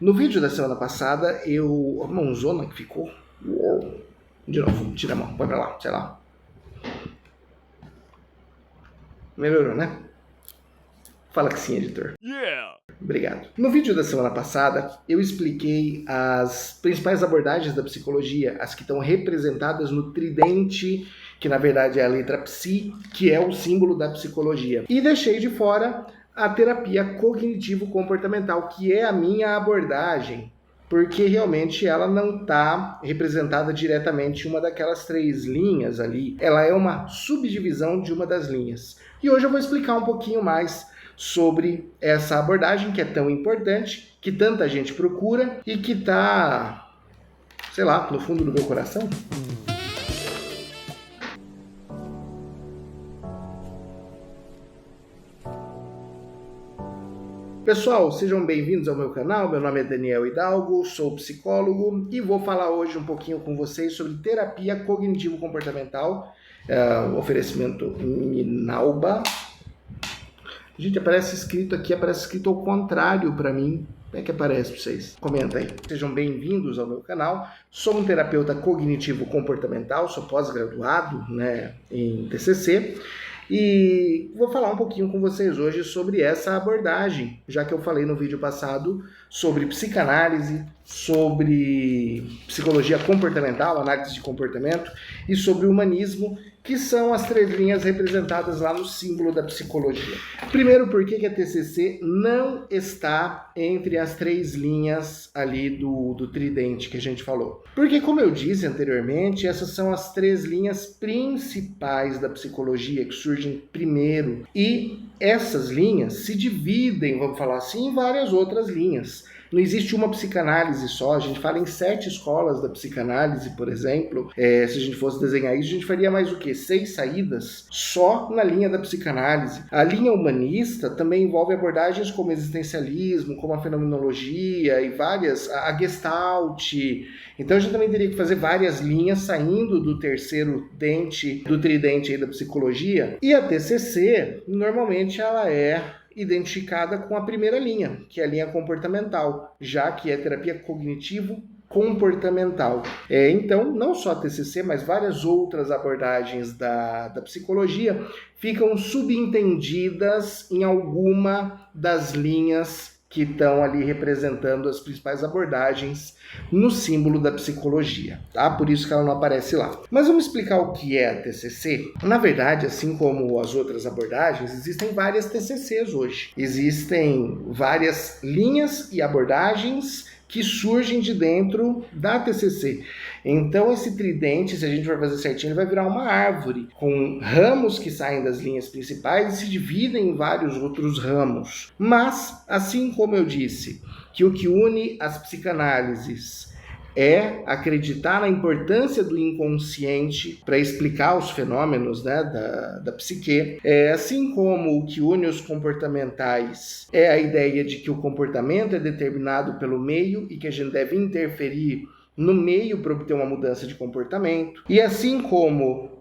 No vídeo da semana passada, a mãozona que ficou. Uou. De novo, tira a mão, põe pra lá, sei lá. Melhorou, né? Fala que sim, editor. Yeah! Obrigado. No vídeo da semana passada, eu expliquei as principais abordagens da psicologia, as que estão representadas no tridente, que na verdade é a letra Psi, que é o símbolo da psicologia. E deixei de fora a terapia cognitivo-comportamental, que é a minha abordagem, porque realmente ela não está representada diretamente em uma daquelas 3 linhas ali. Ela é uma subdivisão de uma das linhas. E hoje eu vou explicar um pouquinho mais sobre essa abordagem que é tão importante, que tanta gente procura e que está, sei lá, no fundo do meu coração. Pessoal, sejam bem-vindos ao meu canal. Meu nome é Daniel Hidalgo, sou psicólogo e vou falar hoje um pouquinho com vocês sobre terapia cognitivo-comportamental, oferecimento Minalba. Gente, aparece escrito ao contrário para mim. Como é que aparece para vocês? Comenta aí. Sejam bem-vindos ao meu canal. Sou um terapeuta cognitivo-comportamental, sou pós-graduado, em TCC. E vou falar um pouquinho com vocês hoje sobre essa abordagem, já que eu falei no vídeo passado sobre psicanálise, sobre psicologia comportamental, análise de comportamento e sobre humanismo, que são as 3 linhas representadas lá no símbolo da psicologia. Primeiro, por que a TCC não está entre as 3 linhas ali do tridente que a gente falou? Porque, como eu disse anteriormente, essas são as 3 linhas principais da psicologia que surgem primeiro. E essas linhas se dividem, vamos falar assim, em várias outras linhas. Não existe uma psicanálise só, a gente fala em 7 escolas da psicanálise, por exemplo. Se a gente fosse desenhar isso, a gente faria mais o quê? 6 saídas só na linha da psicanálise. A linha humanista também envolve abordagens como existencialismo, como a fenomenologia e várias, a Gestalt. Então a gente também teria que fazer várias linhas saindo do terceiro dente, do tridente aí da psicologia. E a TCC, normalmente ela é identificada com a primeira linha, que é a linha comportamental, já que é terapia cognitivo-comportamental. Então, não só a TCC, mas várias outras abordagens da psicologia ficam subentendidas em alguma das linhas que estão ali representando as principais abordagens no símbolo da psicologia, tá? Por isso que ela não aparece lá. Mas vamos explicar o que é a TCC? Na verdade, assim como as outras abordagens, existem várias TCCs hoje. Existem várias linhas e abordagens que surgem de dentro da TCC. Então esse tridente, se a gente for fazer certinho, ele vai virar uma árvore, com ramos que saem das linhas principais e se dividem em vários outros ramos. Mas, assim como eu disse, que o que une as psicanálises é acreditar na importância do inconsciente para explicar os fenômenos da psique. Assim como o que une os comportamentais é a ideia de que o comportamento é determinado pelo meio e que a gente deve interferir no meio para obter uma mudança de comportamento. E assim como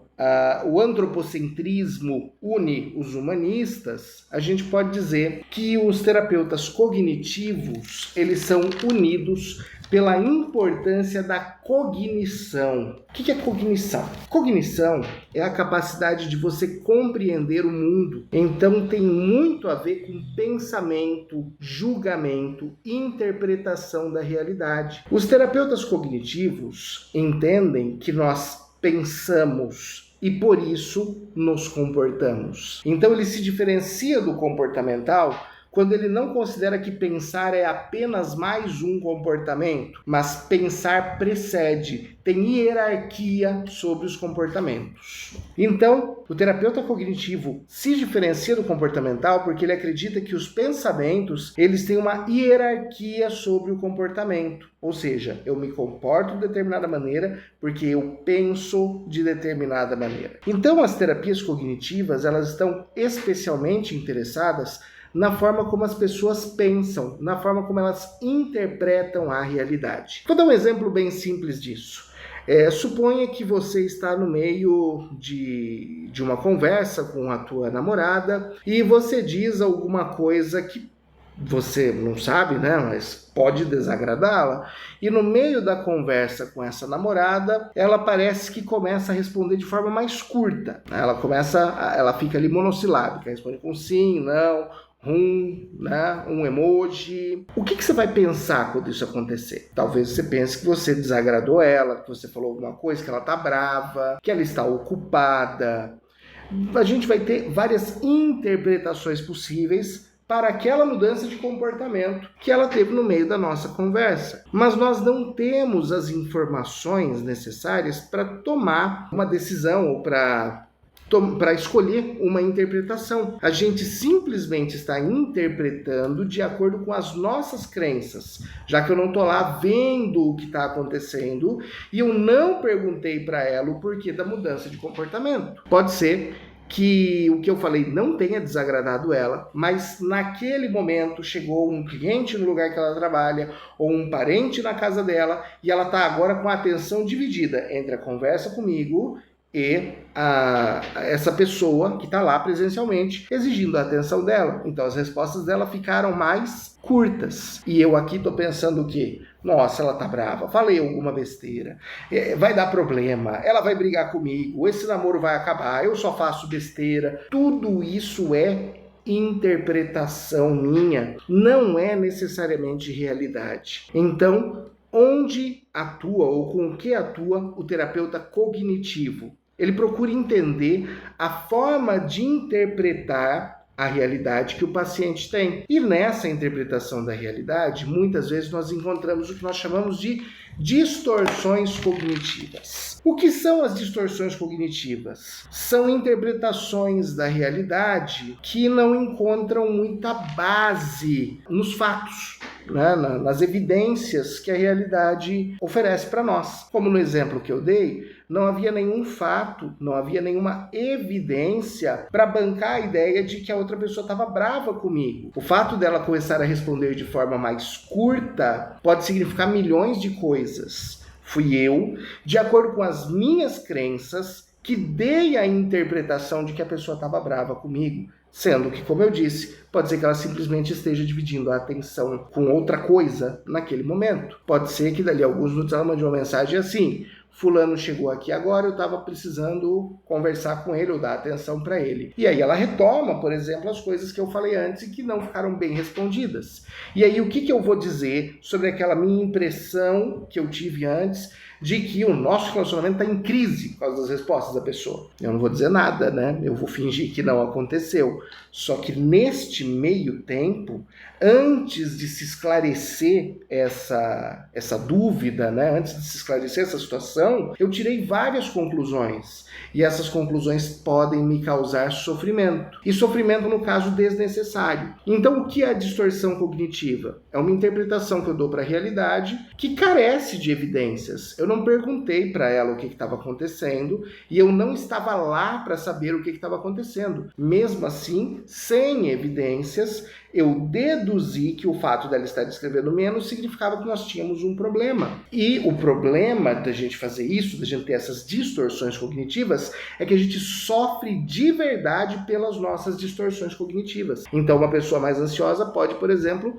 o antropocentrismo une os humanistas, a gente pode dizer que os terapeutas cognitivos, eles são unidos pela importância da cognição. O que é cognição? Cognição é a capacidade de você compreender o mundo. Então tem muito a ver com pensamento, julgamento, interpretação da realidade. Os terapeutas cognitivos entendem que nós pensamos e por isso nos comportamos. Então ele se diferencia do comportamental quando ele não considera que pensar é apenas mais um comportamento, mas pensar precede, tem hierarquia sobre os comportamentos. Então, o terapeuta cognitivo se diferencia do comportamental porque ele acredita que os pensamentos, eles têm uma hierarquia sobre o comportamento. Ou seja, eu me comporto de determinada maneira porque eu penso de determinada maneira. Então, as terapias cognitivas, elas estão especialmente interessadas na forma como as pessoas pensam, na forma como elas interpretam a realidade. Vou dar um exemplo bem simples disso. Suponha que você está no meio de uma conversa com a tua namorada e você diz alguma coisa que você não sabe, né? Mas pode desagradá-la. E no meio da conversa com essa namorada, ela parece que começa a responder de forma mais curta. Ela fica ali monossilábica, responde com sim, não, né? Um emoji. O que você vai pensar quando isso acontecer? Talvez você pense que você desagradou ela, que você falou alguma coisa, que ela tá brava, que ela está ocupada. A gente vai ter várias interpretações possíveis para aquela mudança de comportamento que ela teve no meio da nossa conversa. Mas nós não temos as informações necessárias para tomar uma decisão ou para escolher uma interpretação. A gente simplesmente está interpretando de acordo com as nossas crenças, já que eu não estou lá vendo o que está acontecendo e eu não perguntei para ela o porquê da mudança de comportamento. Pode ser que o que eu falei não tenha desagradado ela, mas naquele momento chegou um cliente no lugar que ela trabalha ou um parente na casa dela e ela está agora com a atenção dividida entre a conversa comigo e essa pessoa que está lá presencialmente exigindo a atenção dela. Então as respostas dela ficaram mais curtas. E eu aqui estou pensando o quê? Nossa, ela tá brava, falei alguma besteira, vai dar problema, ela vai brigar comigo, esse namoro vai acabar, eu só faço besteira. Tudo isso é interpretação minha, não é necessariamente realidade. Então, onde atua ou com que atua o terapeuta cognitivo? Ele procura entender a forma de interpretar a realidade que o paciente tem. E nessa interpretação da realidade, muitas vezes nós encontramos o que nós chamamos de distorções cognitivas. O que são as distorções cognitivas? São interpretações da realidade que não encontram muita base nos fatos, né? Nas evidências que a realidade oferece para nós. Como no exemplo que eu dei, não havia nenhum fato, não havia nenhuma evidência para bancar a ideia de que a outra pessoa estava brava comigo. O fato dela começar a responder de forma mais curta pode significar milhões de coisas. Fui eu, de acordo com as minhas crenças, que dei a interpretação de que a pessoa estava brava comigo. Sendo que, como eu disse, pode ser que ela simplesmente esteja dividindo a atenção com outra coisa naquele momento. Pode ser que dali a alguns minutos ela mande uma mensagem assim: fulano chegou aqui agora, eu estava precisando conversar com ele ou dar atenção para ele. E aí ela retoma, por exemplo, as coisas que eu falei antes e que não ficaram bem respondidas. E aí o que eu vou dizer sobre aquela minha impressão que eu tive antes de que o nosso relacionamento está em crise por causa das respostas da pessoa? Eu não vou dizer nada, né? Eu vou fingir que não aconteceu. Só que neste meio tempo, antes de se esclarecer essa dúvida, né? Antes de se esclarecer essa situação, eu tirei várias conclusões. E essas conclusões podem me causar sofrimento. E sofrimento, no caso, desnecessário. Então, o que é a distorção cognitiva? É uma interpretação que eu dou para a realidade que carece de evidências. Eu não perguntei para ela o que estava acontecendo e eu não estava lá para saber o que estava acontecendo. Mesmo assim, sem evidências, eu deduzi que o fato dela estar escrevendo menos significava que nós tínhamos um problema. E o problema da gente fazer isso, da gente ter essas distorções cognitivas, é que a gente sofre de verdade pelas nossas distorções cognitivas. Então, uma pessoa mais ansiosa pode, por exemplo,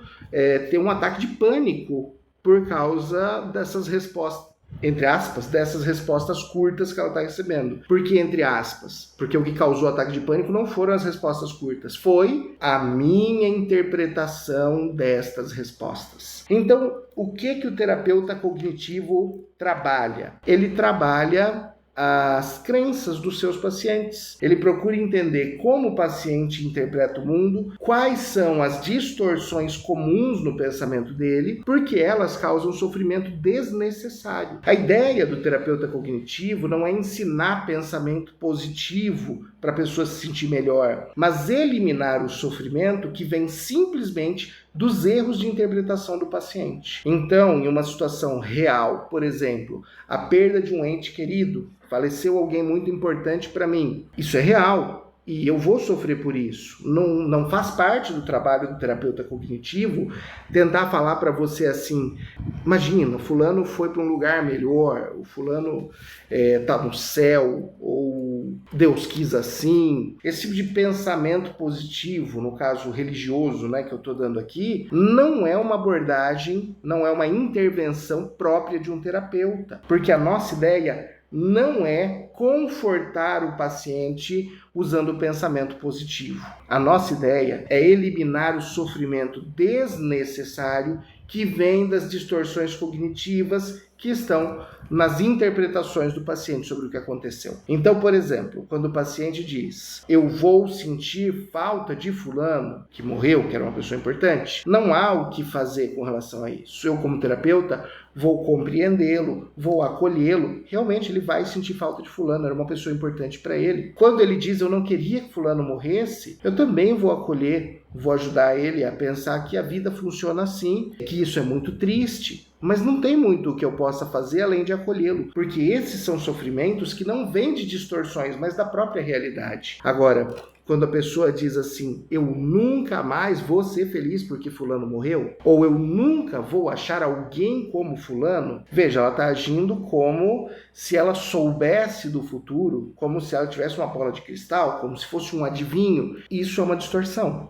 ter um ataque de pânico por causa dessas respostas, entre aspas, dessas respostas curtas que ela está recebendo. Por que entre aspas? Porque o que causou o ataque de pânico não foram as respostas curtas, foi a minha interpretação destas respostas. Então, o que o terapeuta cognitivo trabalha? Ele trabalha as crenças dos seus pacientes. Ele procura entender como o paciente interpreta o mundo, quais são as distorções comuns no pensamento dele, porque elas causam sofrimento desnecessário. A ideia do terapeuta cognitivo não é ensinar pensamento positivo para a pessoa se sentir melhor, mas eliminar o sofrimento que vem simplesmente dos erros de interpretação do paciente. Então, em uma situação real, por exemplo, a perda de um ente querido, faleceu alguém muito importante para mim, isso é real e eu vou sofrer por isso. Não faz parte do trabalho do terapeuta cognitivo tentar falar para você assim: imagina, o fulano foi para um lugar melhor, o fulano está no céu, ou Deus quis assim. Esse tipo de pensamento positivo, no caso religioso, né, que eu estou dando aqui, não é uma abordagem, não é uma intervenção própria de um terapeuta, porque a nossa ideia não é confortar o paciente usando o pensamento positivo. A nossa ideia é eliminar o sofrimento desnecessário que vem das distorções cognitivas que estão nas interpretações do paciente sobre o que aconteceu. Então, por exemplo, quando o paciente diz: eu vou sentir falta de fulano que morreu, que era uma pessoa importante, não há o que fazer com relação a isso. Eu, como terapeuta, vou compreendê-lo, vou acolhê-lo. Realmente ele vai sentir falta de fulano, era uma pessoa importante para ele. Quando ele diz: eu não queria que fulano morresse, eu também vou acolher, vou ajudar ele a pensar que a vida funciona assim, que isso é muito triste. Mas não tem muito o que eu possa fazer além de acolhê-lo, porque esses são sofrimentos que não vêm de distorções, mas da própria realidade. Agora, quando a pessoa diz assim: eu nunca mais vou ser feliz porque fulano morreu, ou eu nunca vou achar alguém como fulano, veja, ela está agindo como se ela soubesse do futuro, como se ela tivesse uma bola de cristal, como se fosse um adivinho. Isso é uma distorção.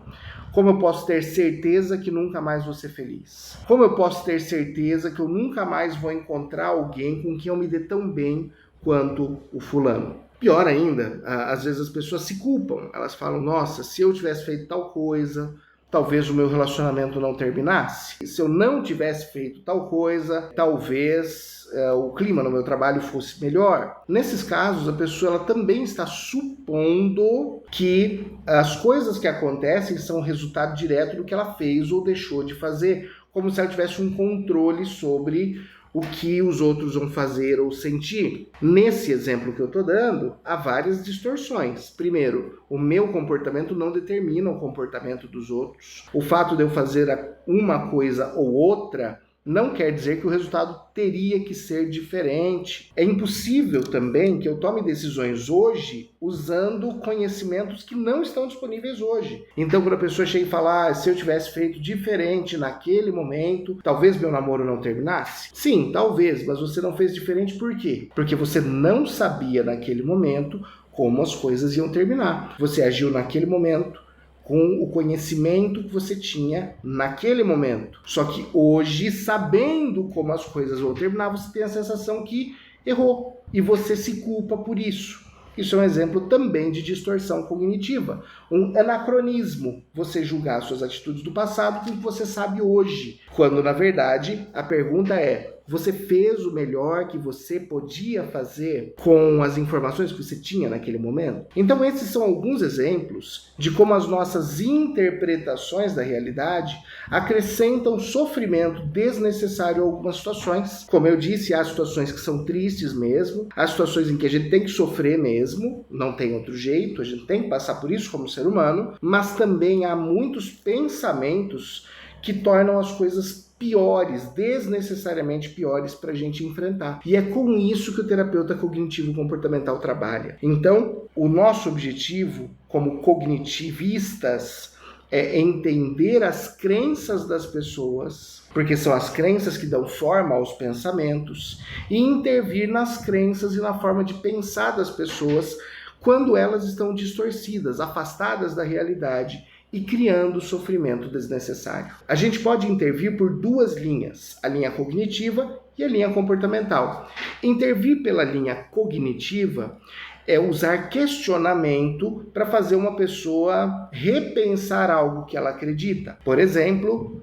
Como eu posso ter certeza que nunca mais vou ser feliz? Como eu posso ter certeza que eu nunca mais vou encontrar alguém com quem eu me dê tão bem quanto o fulano? Pior ainda, às vezes as pessoas se culpam. Elas falam: nossa, se eu tivesse feito tal coisa, talvez o meu relacionamento não terminasse. Se eu não tivesse feito tal coisa, talvez o clima no meu trabalho fosse melhor. Nesses casos, a pessoa ela também está supondo que as coisas que acontecem são resultado direto do que ela fez ou deixou de fazer, como se ela tivesse um controle sobre o que os outros vão fazer ou sentir. Nesse exemplo que eu estou dando, há várias distorções. Primeiro, o meu comportamento não determina o comportamento dos outros. O fato de eu fazer uma coisa ou outra não quer dizer que o resultado teria que ser diferente. É impossível também que eu tome decisões hoje usando conhecimentos que não estão disponíveis hoje. Então, quando a pessoa chega e fala: se eu tivesse feito diferente naquele momento, talvez meu namoro não terminasse? Sim, talvez, mas você não fez diferente por quê? Porque você não sabia naquele momento como as coisas iam terminar. Você agiu naquele momento com o conhecimento que você tinha naquele momento. Só que hoje, sabendo como as coisas vão terminar, você tem a sensação que errou e você se culpa por isso. Isso é um exemplo também de distorção cognitiva, um anacronismo, você julgar suas atitudes do passado com o que você sabe hoje, quando na verdade a pergunta é: você fez o melhor que você podia fazer com as informações que você tinha naquele momento? Então esses são alguns exemplos de como as nossas interpretações da realidade acrescentam sofrimento desnecessário a algumas situações. Como eu disse, há situações que são tristes mesmo, há situações em que a gente tem que sofrer mesmo, não tem outro jeito, a gente tem que passar por isso como ser humano, mas também há muitos pensamentos que tornam as coisas piores, desnecessariamente piores para a gente enfrentar. E é com isso que o terapeuta cognitivo-comportamental trabalha. Então, o nosso objetivo como cognitivistas é entender as crenças das pessoas, porque são as crenças que dão forma aos pensamentos, e intervir nas crenças e na forma de pensar das pessoas quando elas estão distorcidas, afastadas da realidade e criando sofrimento desnecessário. A gente pode intervir por duas linhas, a linha cognitiva e a linha comportamental. Intervir pela linha cognitiva é usar questionamento para fazer uma pessoa repensar algo que ela acredita. Por exemplo,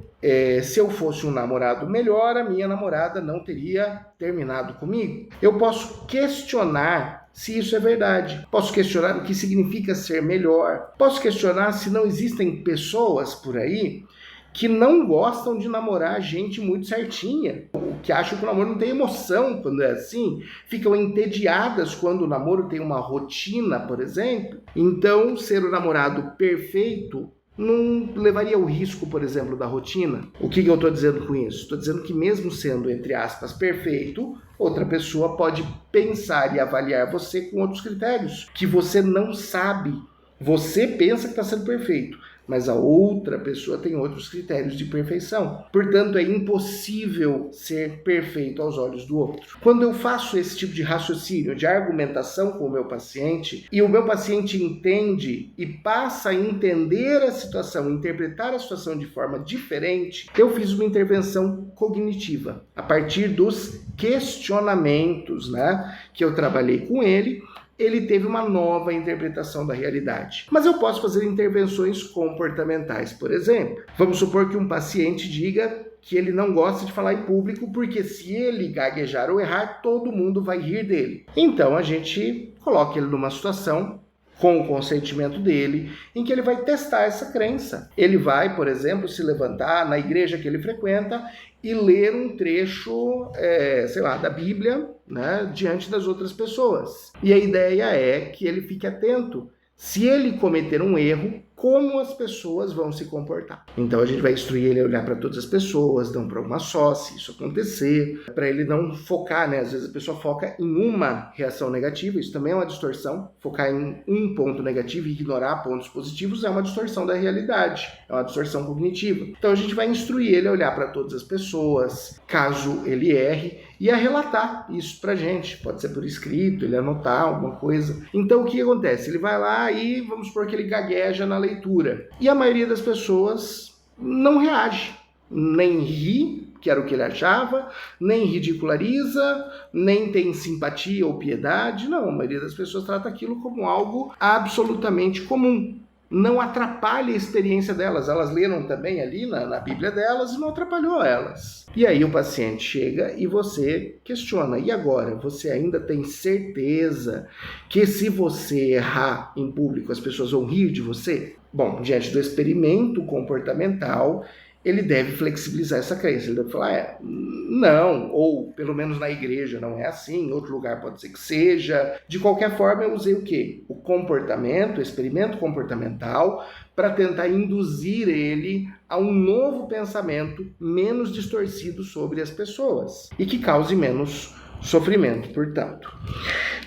se eu fosse um namorado melhor, a minha namorada não teria terminado comigo. Eu posso questionar se isso é verdade. Posso questionar o que significa ser melhor. Posso questionar se não existem pessoas por aí que não gostam de namorar gente muito certinha, que acham que o namoro não tem emoção quando é assim, ficam entediadas quando o namoro tem uma rotina, por exemplo. Então, ser o namorado perfeito não levaria o risco, por exemplo, da rotina. O que eu estou dizendo com isso? Estou dizendo que mesmo sendo, entre aspas, perfeito, outra pessoa pode pensar e avaliar você com outros critérios, que você não sabe. Você pensa que está sendo perfeito, mas a outra pessoa tem outros critérios de perfeição. Portanto, é impossível ser perfeito aos olhos do outro. Quando eu faço esse tipo de raciocínio, de argumentação com o meu paciente, e o meu paciente entende e passa a entender a situação, interpretar a situação de forma diferente, eu fiz uma intervenção cognitiva, a partir dos questionamentos, né, que eu trabalhei com ele. Ele teve uma nova interpretação da realidade. Mas eu posso fazer intervenções comportamentais, por exemplo. Vamos supor que um paciente diga que ele não gosta de falar em público porque se ele gaguejar ou errar, todo mundo vai rir dele. Então a gente coloca ele numa situação com o consentimento dele, em que ele vai testar essa crença. Ele vai, por exemplo, se levantar na igreja que ele frequenta e ler um trecho, da Bíblia, né, diante das outras pessoas. E a ideia é que ele fique atento. Se ele cometer um erro, como as pessoas vão se comportar. Então a gente vai instruir ele a olhar para todas as pessoas, não para uma só, se isso acontecer, para ele não focar, né? Às vezes a pessoa foca em uma reação negativa, isso também é uma distorção. Focar em um ponto negativo e ignorar pontos positivos é uma distorção da realidade, é uma distorção cognitiva. Então a gente vai instruir ele a olhar para todas as pessoas, caso ele erre, e a relatar isso pra gente. Pode ser por escrito, ele anotar alguma coisa. Então o que acontece? Ele vai lá e vamos supor que ele gagueja na leitura. E a maioria das pessoas não reage, nem ri, que era o que ele achava, nem ridiculariza, nem tem simpatia ou piedade. Não, a maioria das pessoas trata aquilo como algo absolutamente comum. Não atrapalha a experiência delas. Elas leram também ali na Bíblia delas e não atrapalhou elas. E aí o paciente chega e você questiona. E agora? Você ainda tem certeza que se você errar em público as pessoas vão rir de você? Bom, diante do experimento comportamental, ele deve flexibilizar essa crença. Ele deve falar, não, ou pelo menos na igreja não é assim, em outro lugar pode ser que seja. De qualquer forma, eu usei o quê? O comportamento, o experimento comportamental, para tentar induzir ele a um novo pensamento menos distorcido sobre as pessoas e que cause menos sofrimento, portanto.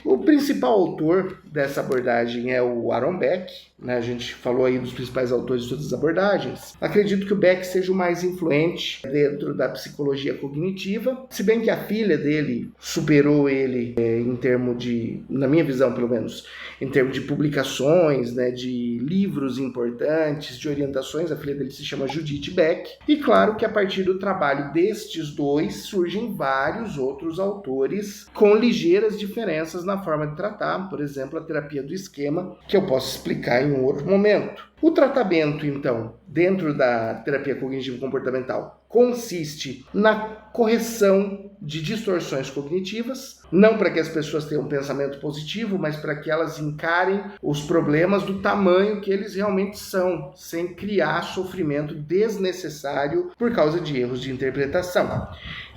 O principal autor dessa abordagem é o Aaron Beck, né? A gente falou aí dos principais autores de todas as abordagens. Acredito que o Beck seja o mais influente dentro da psicologia cognitiva, se bem que a filha dele superou ele em termos de, na minha visão pelo menos, em termos de publicações, né, de livros importantes, de orientações. A filha dele se chama Judith Beck. E claro que a partir do trabalho destes dois surgem vários outros autores com ligeiras diferenças na forma de tratar, por exemplo, a terapia do esquema, que eu posso explicar em um outro momento. O tratamento, então, dentro da terapia cognitivo-comportamental, consiste na correção de distorções cognitivas, não para que as pessoas tenham um pensamento positivo, mas para que elas encarem os problemas do tamanho que eles realmente são, sem criar sofrimento desnecessário por causa de erros de interpretação.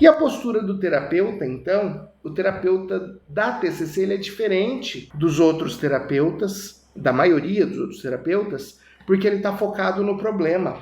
E a postura do terapeuta, então, o terapeuta da TCC ele é diferente dos outros terapeutas, da maioria dos outros terapeutas, porque ele está focado no problema.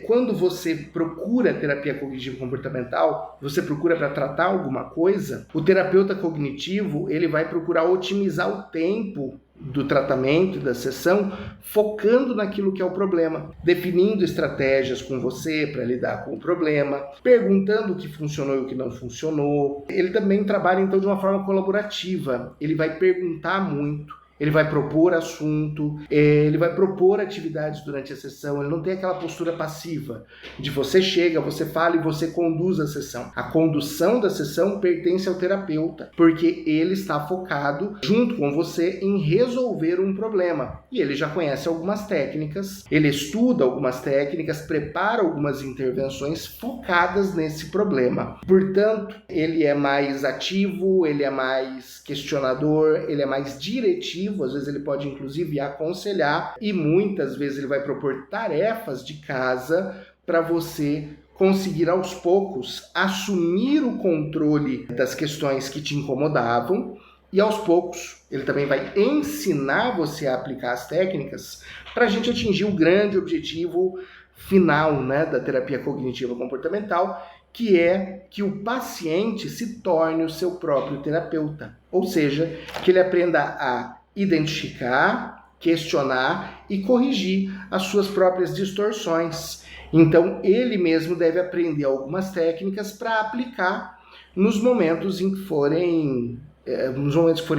Quando você procura terapia cognitivo-comportamental, você procura para tratar alguma coisa, o terapeuta cognitivo ele vai procurar otimizar o tempo do tratamento e da sessão, focando naquilo que é o problema, definindo estratégias com você para lidar com o problema, perguntando o que funcionou e o que não funcionou. Ele também trabalha então de uma forma colaborativa, ele vai perguntar muito, ele vai propor assunto, ele vai propor atividades durante a sessão, ele não tem aquela postura passiva, de você chega, você fala e você conduz a sessão. A condução da sessão pertence ao terapeuta, porque ele está focado, junto com você, em resolver um problema. E ele já conhece algumas técnicas, ele estuda algumas técnicas, prepara algumas intervenções focadas nesse problema. Portanto, ele é mais ativo, ele é mais questionador, ele é mais diretivo. Às vezes ele pode inclusive aconselhar e muitas vezes ele vai propor tarefas de casa para você conseguir aos poucos assumir o controle das questões que te incomodavam e aos poucos ele também vai ensinar você a aplicar as técnicas para a gente atingir o grande objetivo final, né, da terapia cognitiva comportamental, que é que o paciente se torne o seu próprio terapeuta, ou seja, que ele aprenda a identificar questionar e corrigir as suas próprias distorções. Então, ele mesmo deve aprender algumas técnicas para aplicar nos momentos em que forem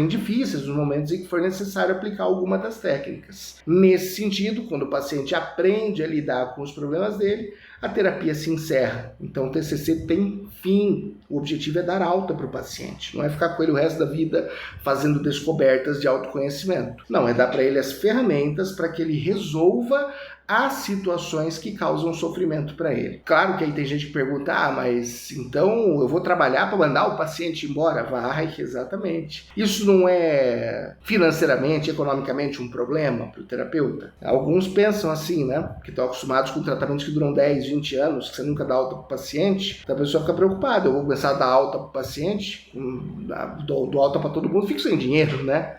difíceis, nos momentos em que for necessário aplicar alguma das técnicas. Nesse sentido, quando o paciente aprende a lidar com os problemas dele, a terapia se encerra. Então o TCC tem fim. O objetivo é dar alta para o paciente. Não é ficar com ele o resto da vida fazendo descobertas de autoconhecimento. Não, é dar para ele as ferramentas para que ele resolva as situações que causam sofrimento para ele. Claro que aí tem gente que pergunta, mas então eu vou trabalhar para mandar o paciente embora? Vai, exatamente. Isso não é financeiramente, economicamente um problema para o terapeuta? Alguns pensam assim, né? Que estão acostumados com tratamentos que duram 10, 20 anos, que você nunca dá alta para o paciente, então a pessoa fica preocupada, eu vou começar a dar alta para o paciente, dou alta para todo mundo, fico sem dinheiro, né?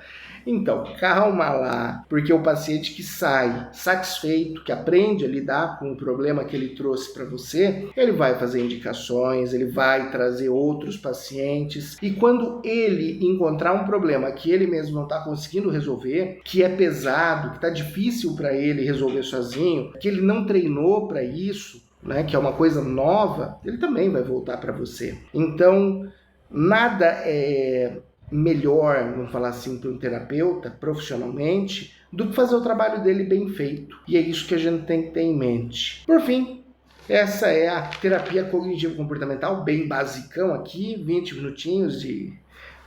Então, calma lá, porque o paciente que sai satisfeito, que aprende a lidar com o problema que ele trouxe para você, ele vai fazer indicações, ele vai trazer outros pacientes, e quando ele encontrar um problema que ele mesmo não está conseguindo resolver, que é pesado, que está difícil para ele resolver sozinho, que ele não treinou para isso, né, que é uma coisa nova, ele também vai voltar para você. Então, nada é melhor, vamos falar assim, para um terapeuta, profissionalmente, do que fazer o trabalho dele bem feito. E é isso que a gente tem que ter em mente. Por fim, essa é a terapia cognitivo-comportamental, bem basicão aqui, 20 minutinhos de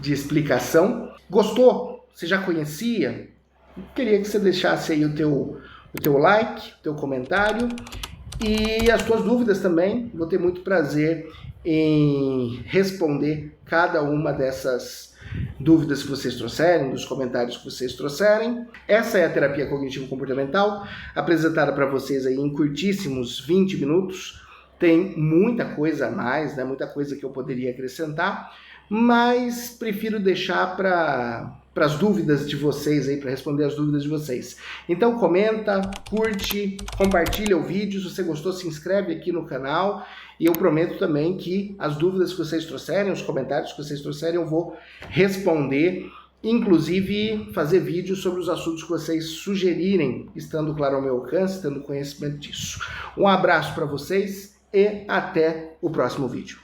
explicação. Gostou? Você já conhecia? Queria que você deixasse aí o teu like, o teu comentário e as suas dúvidas também. Vou ter muito prazer em responder cada uma dessas dúvidas que vocês trouxerem, dos comentários que vocês trouxerem. Essa é a terapia cognitivo-comportamental, apresentada para vocês aí em curtíssimos 20 minutos. Tem muita coisa a mais, né? Muita coisa que eu poderia acrescentar, mas prefiro deixar para as dúvidas de vocês aí, para responder as dúvidas de vocês. Então comenta, curte, compartilha o vídeo. Se você gostou, se inscreve aqui no canal. E eu prometo também que as dúvidas que vocês trouxerem, os comentários que vocês trouxerem, eu vou responder, inclusive fazer vídeos sobre os assuntos que vocês sugerirem, estando claro ao meu alcance, tendo conhecimento disso. Um abraço para vocês e até o próximo vídeo.